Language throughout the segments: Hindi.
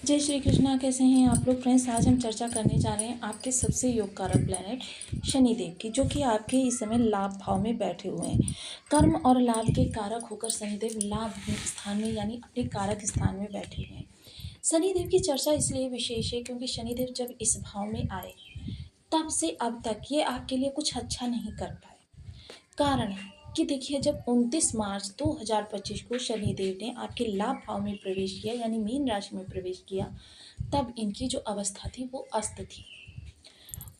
जय श्री कृष्णा। कैसे हैं आप लोग फ्रेंड्स? आज हम चर्चा करने जा रहे हैं आपके सबसे योग कारक प्लैनेट शनिदेव की, जो कि आपके इस समय लाभ भाव में बैठे हुए हैं। कर्म और लाभ के कारक होकर शनिदेव लाभ स्थान में यानी अपने कारक स्थान में बैठे हुए हैं। शनिदेव की चर्चा इसलिए विशेष है क्योंकि शनिदेव जब इस भाव में आए तब से अब तक ये आपके लिए कुछ अच्छा नहीं कर पाए। कारण है कि देखिए, जब 29 मार्च 2025 को शनिदेव ने आपके लाभ भाव में प्रवेश किया यानी मीन राशि में प्रवेश किया, तब इनकी जो अवस्था थी वो अस्त थी।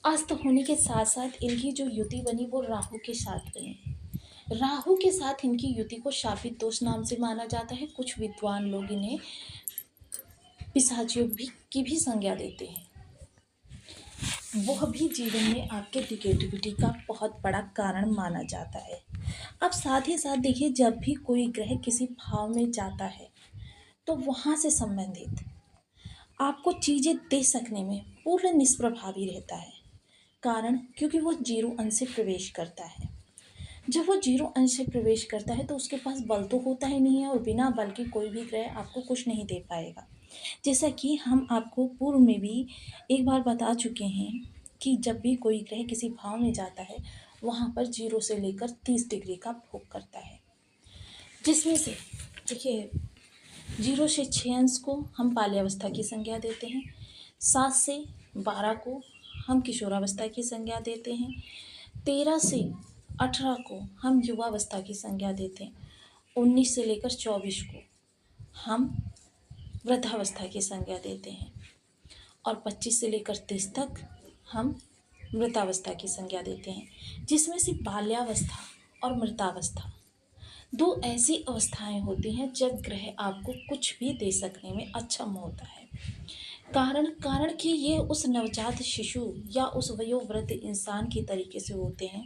अस्त होने के साथ साथ इनकी जो युति बनी वो राहु के साथ बनी। राहु के साथ इनकी युति को शापित दोष नाम से माना जाता है। कुछ विद्वान लोग इन्हें पिशाच योग भी की भी संज्ञा देते हैं। वह भी जीवन में आपके निगेटिविटी का बहुत बड़ा कारण माना जाता है। अब साथ ही साथ देखिए, जब भी कोई ग्रह किसी भाव में जाता है तो वहाँ से संबंधित आपको चीज़ें दे सकने में पूर्ण निष्प्रभावी रहता है। कारण क्योंकि वो जीरो अंश से प्रवेश करता है। जब वो जीरो अंश से प्रवेश करता है तो उसके पास बल तो होता ही नहीं है, और बिना बल के कोई भी ग्रह आपको कुछ नहीं दे पाएगा। जैसा कि हम आपको पूर्व में भी एक बार बता चुके हैं कि जब भी कोई ग्रह किसी भाव में जाता है वहाँ पर 0 से लेकर 30 डिग्री का भोग करता है, जिसमें से देखिए 0 से 6 अंश को हम बाल्यावस्था की संज्ञा देते हैं, 7 से 12 को हम किशोरावस्था की संज्ञा देते हैं, 13 से 18 को हम युवावस्था की संज्ञा देते हैं, 19 से लेकर 24 को हम वृद्धावस्था की संज्ञा देते हैं, और 25 से लेकर 30 तक हम मृतावस्था की संज्ञा देते हैं। जिसमें से बाल्यावस्था और मृतावस्था दो ऐसी अवस्थाएं होती हैं जब ग्रह आपको कुछ भी दे सकने में अक्षम होता है। कारण कि ये उस नवजात शिशु या उस वयोवृद्ध इंसान की तरीके से होते हैं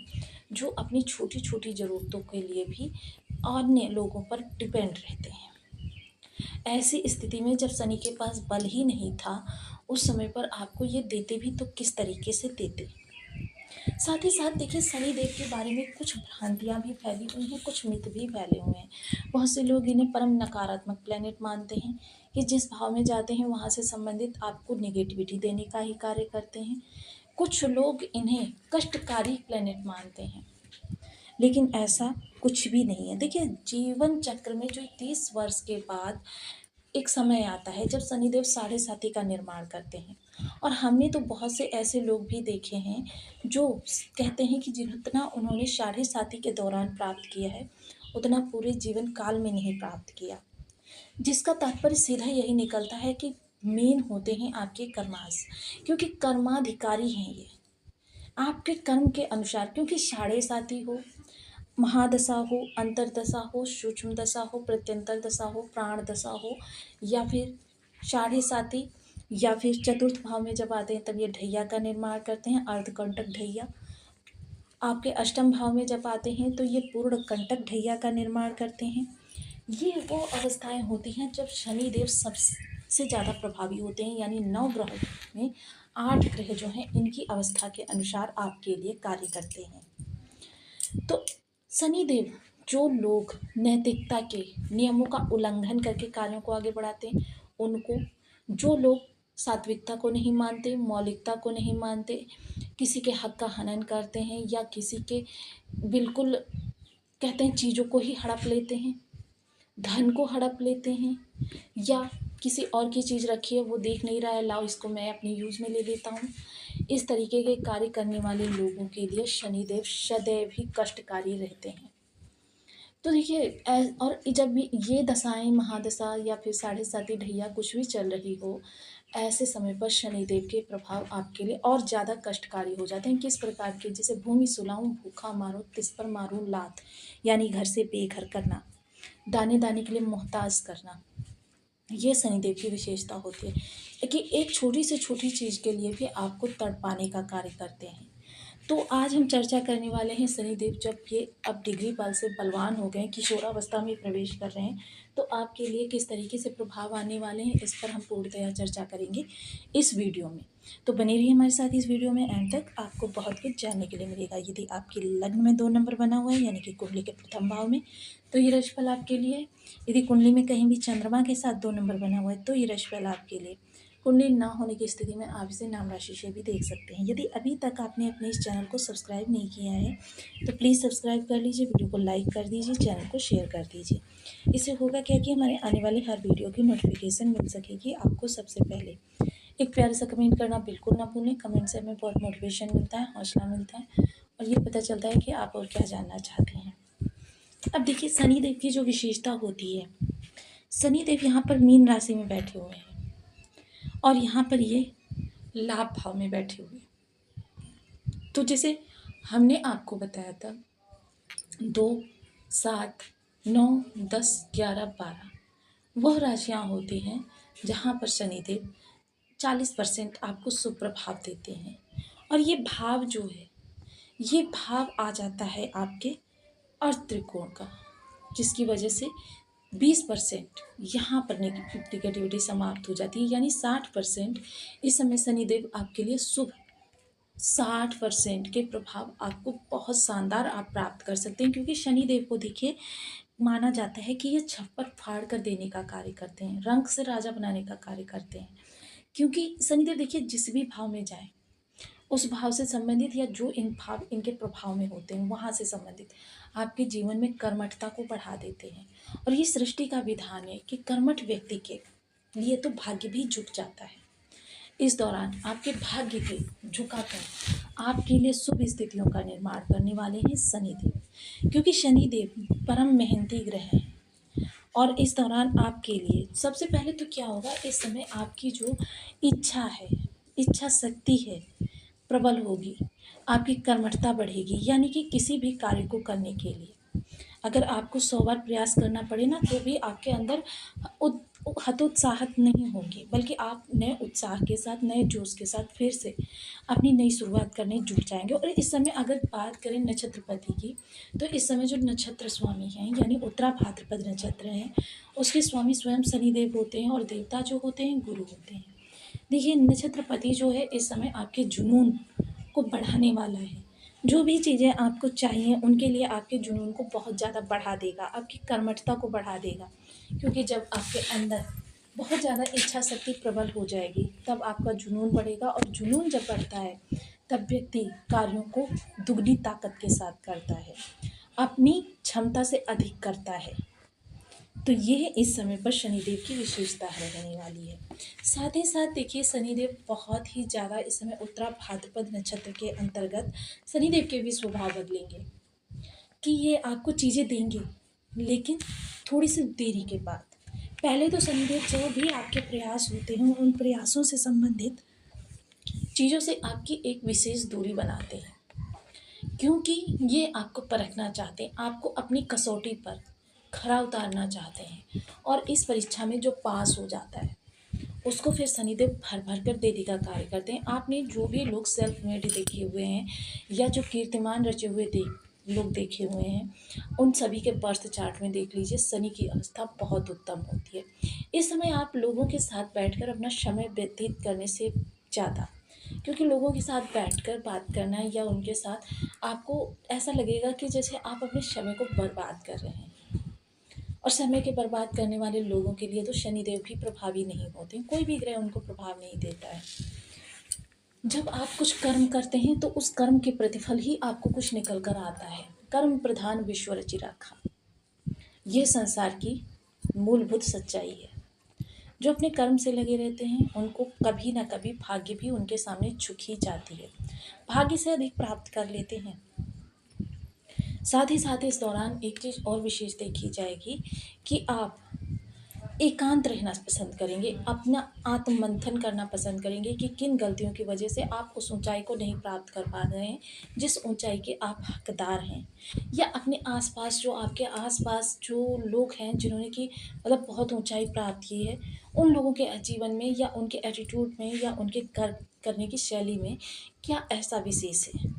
जो अपनी छोटी छोटी ज़रूरतों के लिए भी अन्य लोगों पर डिपेंड रहते हैं। ऐसी स्थिति में जब शनि के पास बल ही नहीं था, उस समय पर आपको ये देते भी तो किस तरीके से देते। साथ ही साथ देखिए, शनिदेव के बारे में कुछ भ्रांतियाँ भी फैली हुई हैं, कुछ मिथ भी फैले हुए हैं। बहुत से लोग इन्हें परम नकारात्मक प्लेनेट मानते हैं कि जिस भाव में जाते हैं वहाँ से संबंधित आपको निगेटिविटी देने का ही कार्य करते हैं। कुछ लोग इन्हें कष्टकारी प्लेनेट मानते हैं, लेकिन ऐसा कुछ भी नहीं है। देखिए, जीवन चक्र में जो 30 वर्ष के बाद एक समय आता है जब शनिदेव साढ़े साथी का निर्माण करते हैं, और हमने तो बहुत से ऐसे लोग भी देखे हैं जो कहते हैं कि जितना उन्होंने साढ़े साथी के दौरान प्राप्त किया है उतना पूरे जीवन काल में नहीं प्राप्त किया। जिसका तात्पर्य सीधा यही निकलता है कि मेन होते हैं आपके कर्मास, क्योंकि कर्माधिकारी हैं ये आपके कर्म के अनुसार। क्योंकि साढ़े साथी हो, महादशा हो, अंतरदशा हो, सूक्ष्म दशा हो, प्रत्यंतर दशा हो, प्राण दशा हो, या फिर साढ़े साथी, या फिर चतुर्थ भाव में जब आते हैं तब ये ढैया का निर्माण करते हैं, अर्धकंटक ढैया। आपके अष्टम भाव में जब आते हैं तो ये पूर्ण कंटक ढैया का निर्माण करते हैं। ये वो अवस्थाएं होती हैं जब शनिदेव सबसे ज़्यादा प्रभावी होते हैं, यानी 9 ग्रह में 8 ग्रह जो हैं इनकी अवस्था के अनुसार आपके लिए कार्य करते हैं। तो शनिदेव, जो लोग नैतिकता के नियमों का उल्लंघन करके कार्यों को आगे बढ़ाते हैं उनको, जो लोग सात्विकता को नहीं मानते, मौलिकता को नहीं मानते, किसी के हक का हनन करते हैं या किसी के बिल्कुल कहते हैं चीज़ों को ही हड़प लेते हैं, धन को हड़प लेते हैं, या किसी और की चीज़ रखी है वो देख नहीं रहा है, लाओ इसको मैं अपने यूज़ में ले लेता हूँ, इस तरीके के कार्य करने वाले लोगों के लिए शनिदेव सदैव ही कष्टकारी रहते हैं। तो देखिए, और जब भी ये दशाएं, महादशा या फिर साढ़े साती ढैया कुछ भी चल रही हो, ऐसे समय पर शनिदेव के प्रभाव आपके लिए और ज़्यादा कष्टकारी हो जाते हैं। किस प्रकार के? जैसे भूमि सुलाऊं भूखा मारो, तिस पर मारूं लात, यानी घर से बेघर करना, दाने दाने के लिए मोहताज करना। ये शनिदेव की विशेषता होती है कि एक छोटी से छोटी चीज़ के लिए भी आपको तड़पाने का कार्य करते हैं। तो आज हम चर्चा करने वाले हैं शनिदेव जब ये अब डिग्री पाल से बलवान हो गए, किशोरावस्था में प्रवेश कर रहे हैं, तो आपके लिए किस तरीके से प्रभाव आने वाले हैं, इस पर हम पूर्णतया चर्चा करेंगे इस वीडियो में। तो बने रहिए हमारे साथ इस वीडियो में एंड तक, आपको बहुत कुछ जानने के लिए मिलेगा। यदि आपके लग्न में 2 नंबर बना हुआ है यानी कि कुंडली के प्रथम भाव में, तो ये राशिफल आपके लिए। यदि कुंडली में कहीं भी चंद्रमा के साथ 2 नंबर बना हुआ है, तो ये राशिफल आपके लिए। कुंडली ना होने की स्थिति में आप इसे नाम राशि से भी देख सकते हैं। यदि अभी तक आपने अपने इस चैनल को सब्सक्राइब नहीं किया है तो प्लीज़ सब्सक्राइब कर लीजिए, वीडियो को लाइक कर दीजिए, चैनल को शेयर कर दीजिए। इससे होगा क्या कि हमारे आने वाली हर वीडियो की नोटिफिकेशन मिल सकेगी आपको सबसे पहले। एक प्यारा सा कमेंट करना बिल्कुल ना भूलें। कमेंट से हमें बहुत मोटिवेशन मिलता है, हौसला मिलता है और ये पता चलता है कि आप और क्या जानना चाहते हैं। अब देखिए, शनिदेव की जो विशेषता होती है, शनिदेव यहाँ पर मीन राशि में बैठे हुए हैं और यहाँ पर ये लाभ भाव में बैठे हुए। तो जैसे हमने आपको बताया था 2, 7, 9, 10, 11, 12 वह राशियाँ होती हैं जहाँ पर शनिदेव 40% आपको शुभ प्रभाव देते हैं। और ये भाव जो है, ये भाव आ जाता है आपके अर्थ त्रिकोण का, जिसकी वजह से 20% यहाँ पर निगेटिविटी समाप्त हो जाती है, यानी 60% इस समय शनिदेव आपके लिए शुभ। 60% के प्रभाव आपको बहुत शानदार आप प्राप्त कर सकते हैं, क्योंकि शनिदेव को देखिए माना जाता है कि ये छप्पर फाड़ कर देने का कार्य करते हैं, रंग से राजा बनाने का कार्य करते हैं। क्योंकि शनिदेव देखिए जिस भी भाव में जाए उस भाव से संबंधित या जो इन भाव इनके प्रभाव में होते हैं वहाँ से संबंधित आपके जीवन में कर्मठता को बढ़ा देते हैं। और ये सृष्टि का विधान है कि कर्मठ व्यक्ति के लिए तो भाग्य भी झुक जाता है। इस दौरान आपके भाग्य के झुकाकर आपके लिए शुभ स्थितियों का निर्माण करने वाले हैं शनिदेव, क्योंकि शनिदेव परम मेहनती ग्रह हैं। और इस दौरान आपके लिए सबसे पहले तो क्या होगा, इस समय आपकी जो इच्छा है, इच्छा शक्ति है, प्रबल होगी, आपकी कर्मठता बढ़ेगी। यानी कि किसी भी कार्य को करने के लिए अगर आपको 100 बार प्रयास करना पड़े ना, तो भी आपके अंदर हतोत्साहित नहीं होंगे, बल्कि आप नए उत्साह के साथ, नए जोश के साथ फिर से अपनी नई शुरुआत करने जुट जाएंगे। और इस समय अगर बात करें नक्षत्रपति की, तो इस समय जो नक्षत्र स्वामी हैं यानी उत्तरा भाद्रपद नक्षत्र हैं, उसके स्वामी स्वयं शनिदेव होते हैं और देवता जो होते हैं गुरु होते हैं। देखिए, नक्षत्रपति जो है इस समय आपके जुनून को बढ़ाने वाला है। जो भी चीज़ें आपको चाहिए उनके लिए आपके जुनून को बहुत ज़्यादा बढ़ा देगा, आपकी कर्मठता को बढ़ा देगा। क्योंकि जब आपके अंदर बहुत ज़्यादा इच्छा शक्ति प्रबल हो जाएगी तब आपका जुनून बढ़ेगा, और जुनून जब बढ़ता है तब व्यक्ति कार्यों को दुगनी ताकत के साथ करता है, अपनी क्षमता से अधिक करता है। तो ये इस समय पर शनिदेव की विशेषता रहने वाली है। साथ ही साथ देखिए, शनिदेव बहुत ही ज़्यादा इस समय उत्तरा भाद्रपद नक्षत्र के अंतर्गत शनिदेव के भी स्वभाव बदलेंगे कि ये आपको चीज़ें देंगे, लेकिन थोड़ी सी देरी के बाद। पहले तो शनिदेव जो भी आपके प्रयास होते हैं उन प्रयासों से संबंधित चीज़ों से आपकी एक विशेष दूरी बनाते हैं, क्योंकि ये आपको परखना चाहते हैं, आपको अपनी कसौटी पर खरा उतारना चाहते हैं। और इस परीक्षा में जो पास हो जाता है उसको फिर शनिदेव भर भर कर देने का कार्य करते हैं। आपने जो भी लोग सेल्फ मेड देखे हुए हैं या जो कीर्तिमान रचे हुए लोग देखे हुए हैं, उन सभी के बर्थ चार्ट में देख लीजिए, शनि की अवस्था बहुत उत्तम होती है। इस समय आप लोगों के साथ बैठकर अपना समय व्यतीत करने से ज़्यादा, क्योंकि लोगों के साथ बैठकर बात करना या उनके साथ आपको ऐसा लगेगा कि जैसे आप अपने समय को बर्बाद कर रहे हैं। और समय के बर्बाद करने वाले लोगों के लिए तो शनिदेव भी प्रभावी नहीं होते, कोई भी ग्रह उनको प्रभाव नहीं देता है। जब आप कुछ कर्म करते हैं तो उस कर्म के प्रतिफल ही आपको कुछ निकल कर आता है। कर्म प्रधान विश्व रचि राखा, यह संसार की मूलभूत सच्चाई है। जो अपने कर्म से लगे रहते हैं उनको कभी ना कभी भाग्य भी उनके सामने झुक ही जाती है, भाग्य से अधिक प्राप्त कर लेते हैं। साथ ही साथ इस दौरान एक चीज़ और विशेष देखी जाएगी कि आप एकांत रहना पसंद करेंगे, अपना आत्ममंथन करना पसंद करेंगे कि किन गलतियों की वजह से आप उस ऊंचाई को नहीं प्राप्त कर पा रहे हैं जिस ऊंचाई के आप हकदार हैं। या अपने आसपास जो आपके आसपास जो लोग हैं जिन्होंने कि मतलब बहुत ऊंचाई प्राप्त की है, उन लोगों के जीवन में या उनके एटीट्यूड में या उनके करने की शैली में क्या ऐसा विशेष है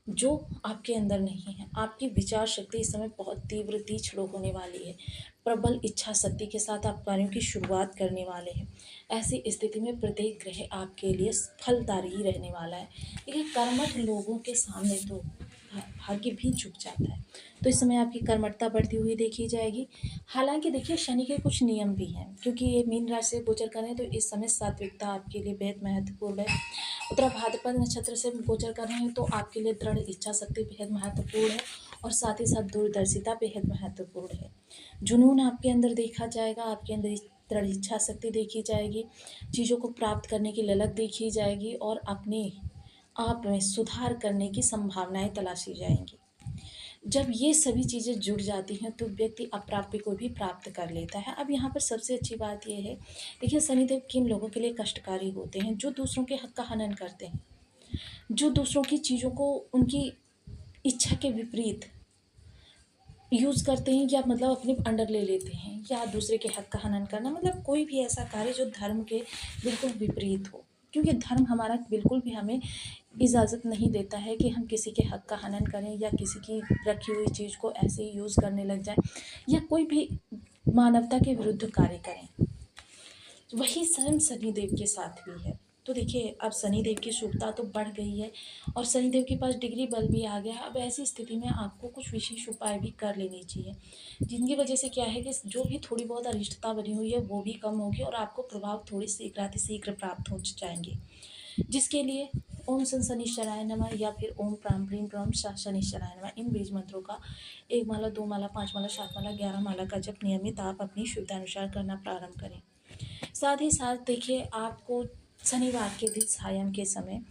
जो आपके अंदर नहीं है। आपकी विचार शक्ति इस समय बहुत तीव्र तीक्ष्ण होने वाली है। प्रबल इच्छा शक्ति के साथ आप कार्यों की शुरुआत करने वाले हैं। ऐसी स्थिति में प्रत्येक ग्रह आपके लिए फलदायी ही रहने वाला है। देखिए कर्मठ लोगों के सामने तो भाग्य भी झुक जाता है। तो इस समय आपकी कर्मठता बढ़ती हुई देखी जाएगी। हालाँकि देखिए शनि के कुछ नियम भी हैं, क्योंकि ये मीन राशि से गोचर कर रहे हैं तो इस समय सात्विकता आपके लिए बेहद महत्वपूर्ण है। उत्तरा भाद्रपद नक्षत्र से गोचर कर रहे हैं तो आपके लिए दृढ़ इच्छा शक्ति बेहद महत्वपूर्ण है और साथ ही साथ दूरदर्शिता बेहद महत्वपूर्ण है। जुनून आपके अंदर देखा जाएगा, आपके अंदर दृढ़ इच्छा शक्ति देखी जाएगी, चीज़ों को प्राप्त करने की ललक देखी जाएगी और अपने आप में सुधार करने की संभावनाएं तलाशी जाएंगी। जब ये सभी चीज़ें जुड़ जाती हैं तो व्यक्ति अप्राप्य को भी प्राप्त कर लेता है। अब यहाँ पर सबसे अच्छी बात ये है, देखिए शनिदेव किन लोगों के लिए कष्टकारी होते हैं, जो दूसरों के हक का हनन करते हैं, जो दूसरों की चीज़ों को उनकी इच्छा के विपरीत यूज़ करते हैं या मतलब अपने अंडर ले लेते हैं, या दूसरे के हक का हनन करना मतलब कोई भी ऐसा कार्य जो धर्म के बिल्कुल विपरीत हो, क्योंकि धर्म हमारा बिल्कुल भी हमें इजाज़त नहीं देता है कि हम किसी के हक का हनन करें या किसी की रखी हुई चीज़ को ऐसे ही यूज़ करने लग जाएं या कोई भी मानवता के विरुद्ध कार्य करें। वही स्वयं शनिदेव के साथ भी है। तो देखिए अब शनिदेव की शुभता तो बढ़ गई है और शनिदेव के पास डिग्री बल भी आ गया है। अब ऐसी स्थिति में आपको कुछ विशेष उपाय भी कर लेने चाहिए, जिनकी वजह से क्या है कि जो भी थोड़ी बहुत अरिष्टता बनी हुई है वो भी कम होगी और आपको प्रभाव थोड़ी शीघ्र प्राप्त हो जाएंगे। जिसके लिए ओम सन शनिश्चराय नमः या फिर ओम प्राम प्रीम प्रम शनिश्चराय नमः, इन बीज मंत्रों का 1 माला 2 माला 5 माला 7 माला 11 माला का जप नियमित आप अपनी सुविधानुसार करना प्रारंभ करें। साथ ही साथ देखिए आपको शनिवार के दिन सायं के समय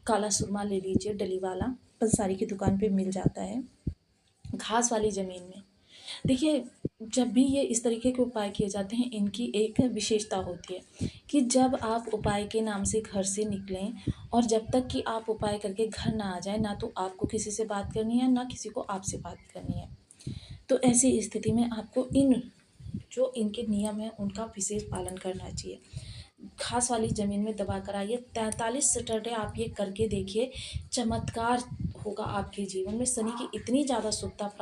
काला सुरमा ले लीजिए, डली वाला पंसारी की दुकान पे मिल जाता है, घास वाली ज़मीन में। देखिए जब भी ये इस तरीके के उपाय किए जाते हैं, इनकी एक विशेषता होती है कि जब आप उपाय के नाम से घर से निकलें और जब तक कि आप उपाय करके घर ना आ जाए, ना तो आपको किसी से बात करनी है ना किसी को आपसे बात करनी है। तो ऐसी स्थिति में आपको इन जो इनके नियम हैं उनका विशेष पालन करना चाहिए। घास वाली ज़मीन में दबा कर आइए, 43 सैटरडे आप ये करके देखिए, चमत्कार होगा आपके जीवन में। शनि की इतनी ज़्यादा शुभता प्राप्त